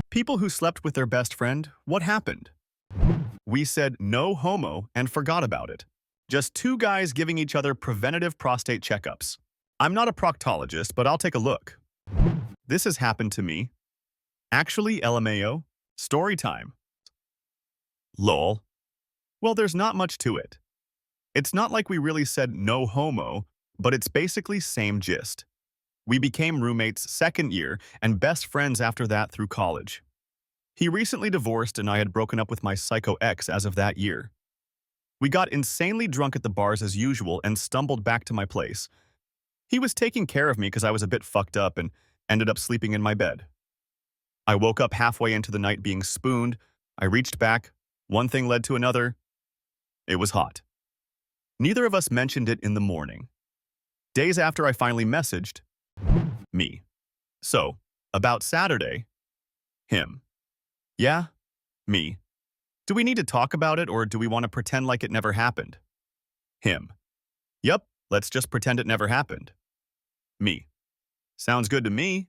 People who slept with their best friend, what happened? We said no homo and forgot about it. Just two guys giving each other preventative prostate checkups. I'm not a proctologist, but I'll take a look. This has happened to me. Actually, LMAO, story time. Lol. Well, there's not much to it. It's not like we really said no homo, but it's basically same gist. We became roommates second year and best friends after that through college. He recently divorced and I had broken up with my psycho ex as of that year. We got insanely drunk at the bars as usual and stumbled back to my place. He was taking care of me because I was a bit fucked up and ended up sleeping in my bed. I woke up halfway into the night being spooned. I reached back. One thing led to another. It was hot. Neither of us mentioned it in the morning. Days after I finally messaged, me. So, about Saturday, him. Yeah, me. Do we need to talk about it or do we want to pretend like it never happened? Him. Yup, let's just pretend it never happened. Me. Sounds good to me.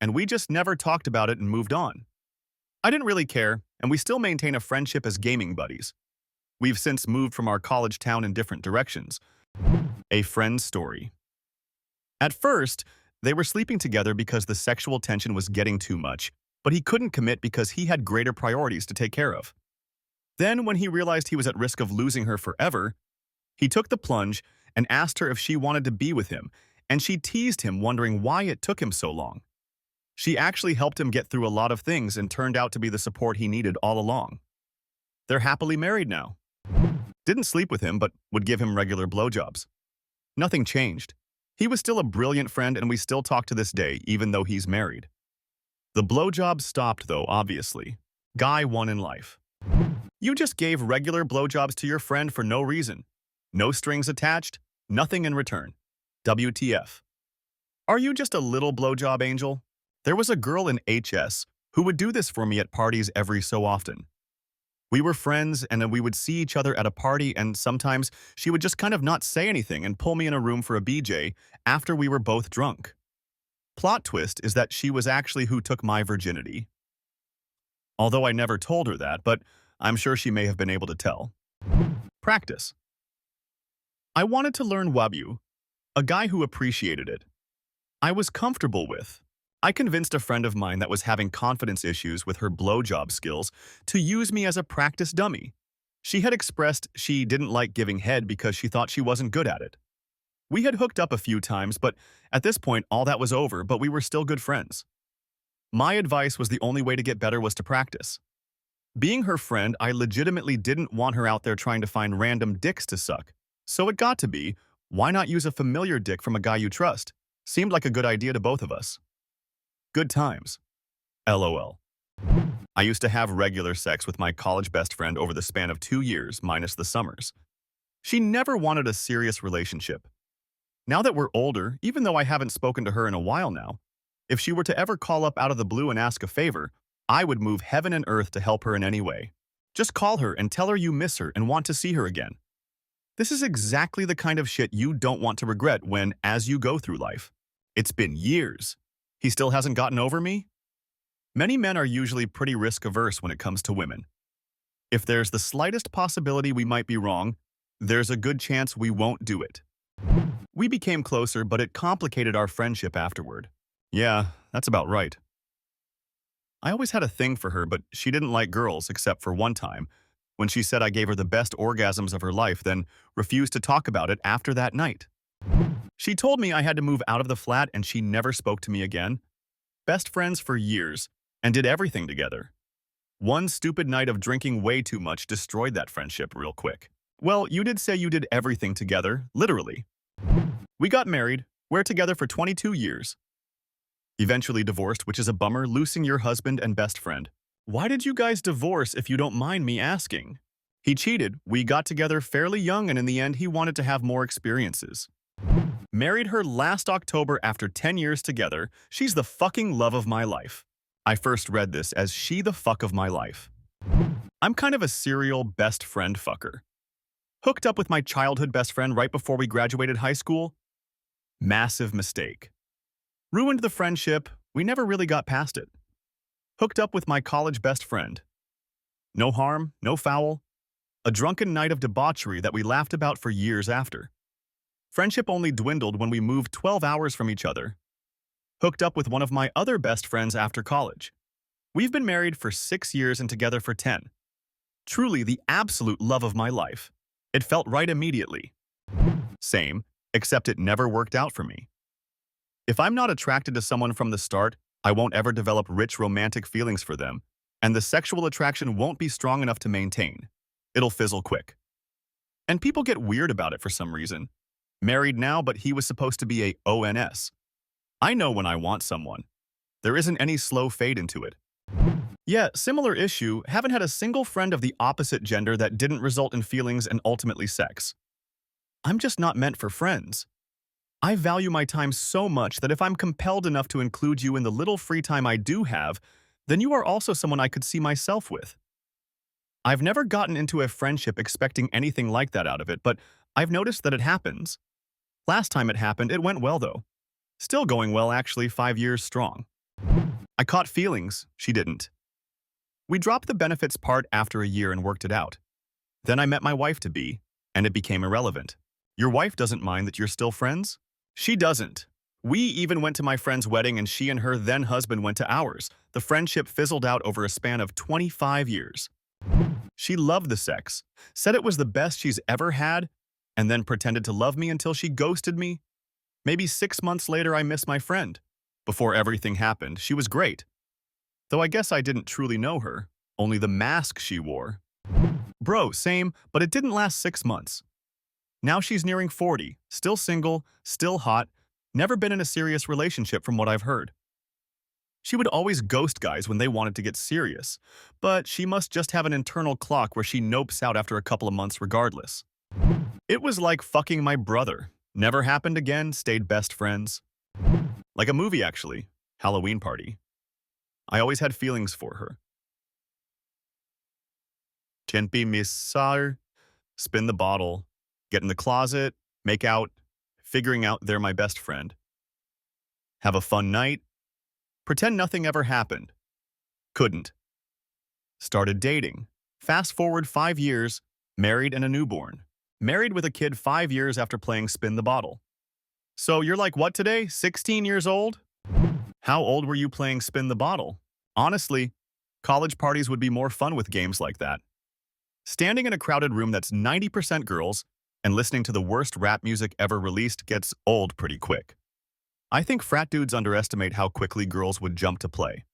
And we just never talked about it and moved on. I didn't really care, and we still maintain a friendship as gaming buddies. We've since moved from our college town in different directions. A friend's story. At first, they were sleeping together because the sexual tension was getting too much, but he couldn't commit because he had greater priorities to take care of. Then, when he realized he was at risk of losing her forever, he took the plunge and asked her if she wanted to be with him, and she teased him, wondering why it took him so long. She actually helped him get through a lot of things and turned out to be the support he needed all along. They're happily married now. Didn't sleep with him, but would give him regular blowjobs. Nothing changed. He was still a brilliant friend and we still talk to this day, even though he's married. The blowjobs stopped though, obviously. Guy won in life. You just gave regular blowjobs to your friend for no reason. No strings attached, nothing in return. WTF. Are you just a little blowjob angel? There was a girl in HS who would do this for me at parties every so often. We were friends and then we would see each other at a party and sometimes she would just kind of not say anything and pull me in a room for a BJ after we were both drunk. Plot twist is that she was actually who took my virginity. Although I never told her that, but I'm sure she may have been able to tell. Practice. I wanted to learn Wabu, a guy who appreciated it. I was comfortable with. I convinced a friend of mine that was having confidence issues with her blowjob skills to use me as a practice dummy. She had expressed she didn't like giving head because she thought she wasn't good at it. We had hooked up a few times, but at this point all that was over, but we were still good friends. My advice was the only way to get better was to practice. Being her friend, I legitimately didn't want her out there trying to find random dicks to suck. So it got to be, why not use a familiar dick from a guy you trust? Seemed like a good idea to both of us. Good times. LOL. I used to have regular sex with my college best friend over the span of 2 years, minus the summers. She never wanted a serious relationship. Now that we're older, even though I haven't spoken to her in a while now, if she were to ever call up out of the blue and ask a favor, I would move heaven and earth to help her in any way. Just call her and tell her you miss her and want to see her again. This is exactly the kind of shit you don't want to regret when, as you go through life. It's been years. He still hasn't gotten over me? Many men are usually pretty risk-averse when it comes to women. If there's the slightest possibility we might be wrong, there's a good chance we won't do it. We became closer, but it complicated our friendship afterward. Yeah, that's about right. I always had a thing for her, but she didn't like girls except for one time, when she said I gave her the best orgasms of her life, then refused to talk about it after that night. She told me I had to move out of the flat and she never spoke to me again. Best friends for years, and did everything together. One stupid night of drinking way too much destroyed that friendship real quick. Well, you did say you did everything together, literally. We got married, we're together for 22 years. Eventually divorced, which is a bummer, losing your husband and best friend. Why did you guys divorce if you don't mind me asking? He cheated, we got together fairly young, and in the end he wanted to have more experiences. Married her last October after 10 years together. She's the fucking love of my life. I first read this as she the fuck of my life. I'm kind of a serial best friend fucker. Hooked up with my childhood best friend right before we graduated high school? Massive mistake. Ruined the friendship, we never really got past it. Hooked up with my college best friend. No harm, no foul. A drunken night of debauchery that we laughed about for years after. Friendship only dwindled when we moved 12 hours from each other. Hooked up with one of my other best friends after college. We've been married for 6 years and together for 10. Truly the absolute love of my life. It felt right immediately. Same, except it never worked out for me. If I'm not attracted to someone from the start, I won't ever develop rich romantic feelings for them, and the sexual attraction won't be strong enough to maintain. It'll fizzle quick. And people get weird about it for some reason. Married now, but he was supposed to be a ONS. I know when I want someone. There isn't any slow fade into it. Yeah, similar issue, haven't had a single friend of the opposite gender that didn't result in feelings and ultimately sex. I'm just not meant for friends. I value my time so much that if I'm compelled enough to include you in the little free time I do have, then you are also someone I could see myself with. I've never gotten into a friendship expecting anything like that out of it, but I've noticed that it happens. Last time it happened, it went well though. Still going well actually 5 years strong. I caught feelings, she didn't. We dropped the benefits part after a year and worked it out. Then I met my wife-to-be, and it became irrelevant. Your wife doesn't mind that you're still friends? She doesn't. We even went to my friend's wedding and she and her then-husband went to ours. The friendship fizzled out over a span of 25 years. She loved the sex, said it was the best she's ever had, and then pretended to love me until she ghosted me. Maybe 6 months later I missed my friend. Before everything happened, she was great. Though I guess I didn't truly know her, only the mask she wore. Bro, same, but it didn't last 6 months. Now she's nearing 40, still single, still hot, never been in a serious relationship from what I've heard. She would always ghost guys when they wanted to get serious, but she must just have an internal clock where she nopes out after a couple of months regardless. It was like fucking my brother. Never happened again, stayed best friends. Like a movie actually, Halloween Party. I always had feelings for her. Tempi missar, spin the bottle, get in the closet, make out, figuring out they're my best friend. Have a fun night, pretend nothing ever happened. Couldn't. Started dating. Fast forward 5 years, married and a newborn. Married with a kid 5 years after playing spin the bottle. So you're like what today, 16 years old? How old were you playing spin the bottle? Honestly, college parties would be more fun with games like that. Standing in a crowded room that's 90% girls and listening to the worst rap music ever released gets old pretty quick. I think frat dudes underestimate how quickly girls would jump to play.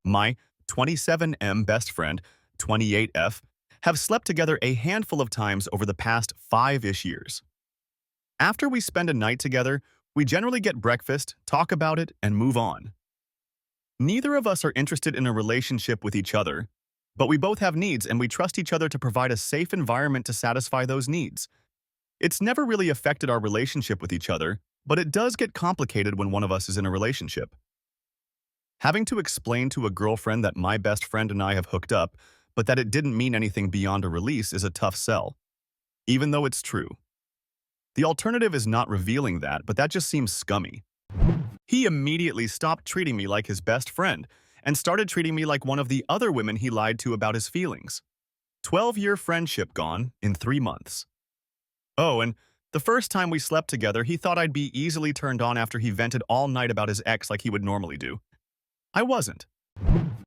My 27M best friend, 28F, have slept together a handful of times over the past 5-ish years. After we spend a night together, we generally get breakfast, talk about it, and move on. Neither of us are interested in a relationship with each other, but we both have needs and we trust each other to provide a safe environment to satisfy those needs. It's never really affected our relationship with each other, but it does get complicated when one of us is in a relationship. Having to explain to a girlfriend that my best friend and I have hooked up, but that it didn't mean anything beyond a release is a tough sell, even though it's true. The alternative is not revealing that, but that just seems scummy. He immediately stopped treating me like his best friend and started treating me like one of the other women he lied to about his feelings. 12-year friendship gone in 3 months. Oh, and the first time we slept together, he thought I'd be easily turned on after he vented all night about his ex like he would normally do. I wasn't.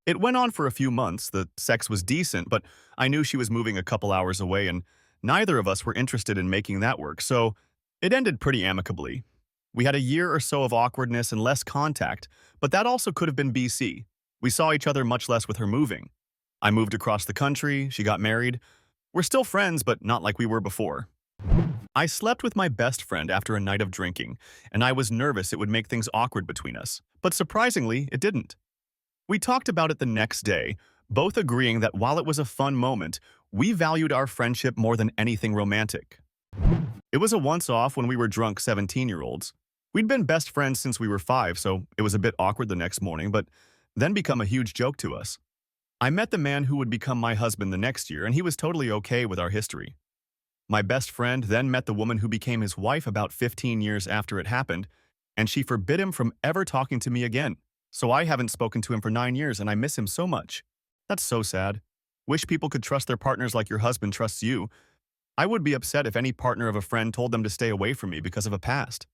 It went on for a few months, the sex was decent, but I knew she was moving a couple hours away and neither of us were interested in making that work, so it ended pretty amicably. We had a year or so of awkwardness and less contact, but that also could have been BC. We saw each other much less with her moving. I moved across the country, she got married. We're still friends, but not like we were before. I slept with my best friend after a night of drinking, and I was nervous it would make things awkward between us, but surprisingly, it didn't. We talked about it the next day, both agreeing that while it was a fun moment, we valued our friendship more than anything romantic. It was a once-off when we were drunk 17-year-olds. We'd been best friends since we were 5, so it was a bit awkward the next morning, but then become a huge joke to us. I met the man who would become my husband the next year, and he was totally okay with our history. My best friend then met the woman who became his wife about 15 years after it happened, and she forbid him from ever talking to me again. So I haven't spoken to him for 9 years and I miss him so much. That's so sad. Wish people could trust their partners like your husband trusts you. I would be upset if any partner of a friend told them to stay away from me because of a past.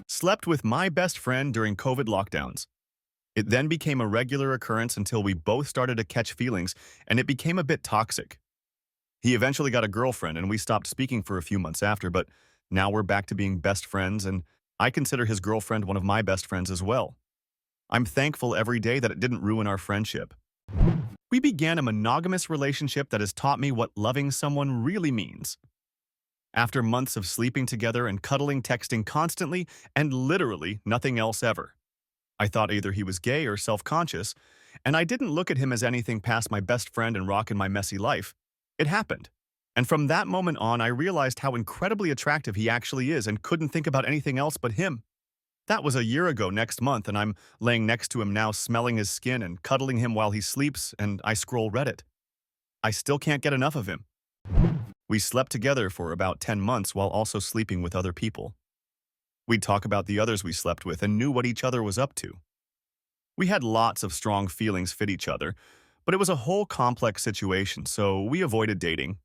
Slept with my best friend during COVID lockdowns. It then became a regular occurrence until we both started to catch feelings and it became a bit toxic. He eventually got a girlfriend and we stopped speaking for a few months after, but now we're back to being best friends and I consider his girlfriend one of my best friends as well. I'm thankful every day that it didn't ruin our friendship. We began a monogamous relationship that has taught me what loving someone really means. After months of sleeping together and cuddling, texting constantly, and literally nothing else ever, I thought either he was gay or self-conscious, and I didn't look at him as anything past my best friend and rock in my messy life. It happened. And from that moment on, I realized how incredibly attractive he actually is and couldn't think about anything else but him. That was a year ago next month, and I'm laying next to him now, smelling his skin and cuddling him while he sleeps, and I scroll Reddit. I still can't get enough of him. We slept together for about 10 months while also sleeping with other people. We'd talk about the others we slept with and knew what each other was up to. We had lots of strong feelings fit each other, but it was a whole complex situation, so we avoided dating.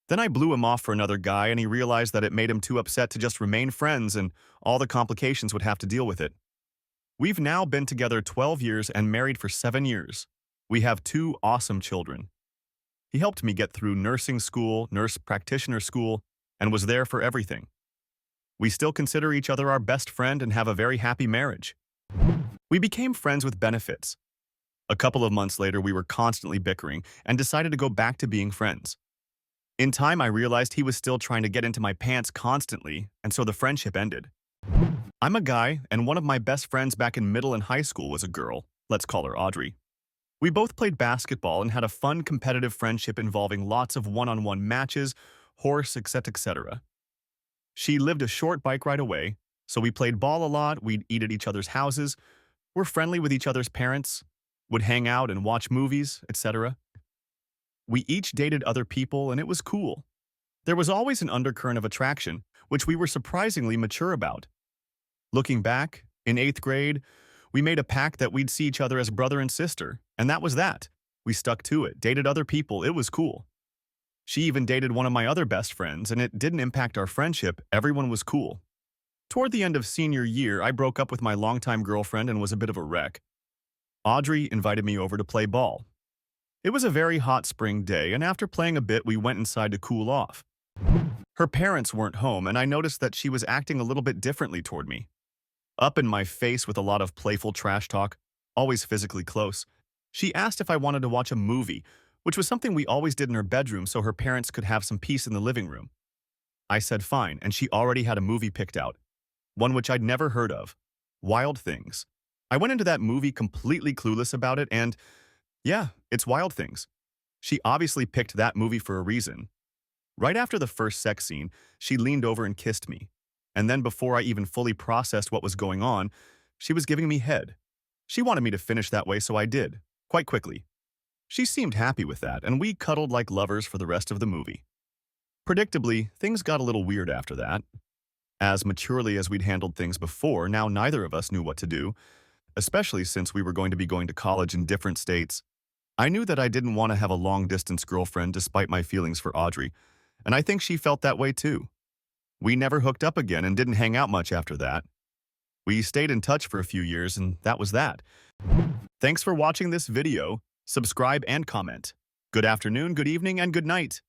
Then I blew him off for another guy and he realized that it made him too upset to just remain friends and all the complications would have to deal with it. We've now been together 12 years and married for 7 years. We have 2 awesome children. He helped me get through nursing school, nurse practitioner school, and was there for everything. We still consider each other our best friend and have a very happy marriage. We became friends with benefits. A couple of months later, we were constantly bickering and decided to go back to being friends. In time, I realized he was still trying to get into my pants constantly, and so the friendship ended. I'm a guy, and one of my best friends back in middle and high school was a girl. Let's call her Audrey. We both played basketball and had a fun competitive friendship involving lots of one-on-one matches, horse, etc. She lived a short bike ride away, so we played ball a lot, we'd eat at each other's houses, were friendly with each other's parents, would hang out and watch movies, etc. We each dated other people and it was cool. There was always an undercurrent of attraction, which we were surprisingly mature about. Looking back, in 8th grade, we made a pact that we'd see each other as brother and sister, and that was that. We stuck to it, dated other people, it was cool. She even dated one of my other best friends, and it didn't impact our friendship, everyone was cool. Toward the end of senior year, I broke up with my longtime girlfriend and was a bit of a wreck. Audrey invited me over to play ball. It was a very hot spring day, and after playing a bit, we went inside to cool off. Her parents weren't home, and I noticed that she was acting a little bit differently toward me. Up in my face with a lot of playful trash talk, always physically close. She asked if I wanted to watch a movie, which was something we always did in her bedroom so her parents could have some peace in the living room. I said fine, and she already had a movie picked out. One which I'd never heard of. Wild Things. I went into that movie completely clueless about it, and yeah, it's Wild Things. She obviously picked that movie for a reason. Right after the first sex scene, she leaned over and kissed me. And then before I even fully processed what was going on, she was giving me head. She wanted me to finish that way, so I did, quite quickly. She seemed happy with that, and we cuddled like lovers for the rest of the movie. Predictably, things got a little weird after that. As maturely as we'd handled things before, now neither of us knew what to do, especially since we were going to be going to college in different states. I knew that I didn't want to have a long-distance girlfriend despite my feelings for Audrey, and I think she felt that way too. We never hooked up again and didn't hang out much after that. We stayed in touch for a few years, and that was that. Thanks for watching this video. Subscribe and comment. Good afternoon, good evening, and good night.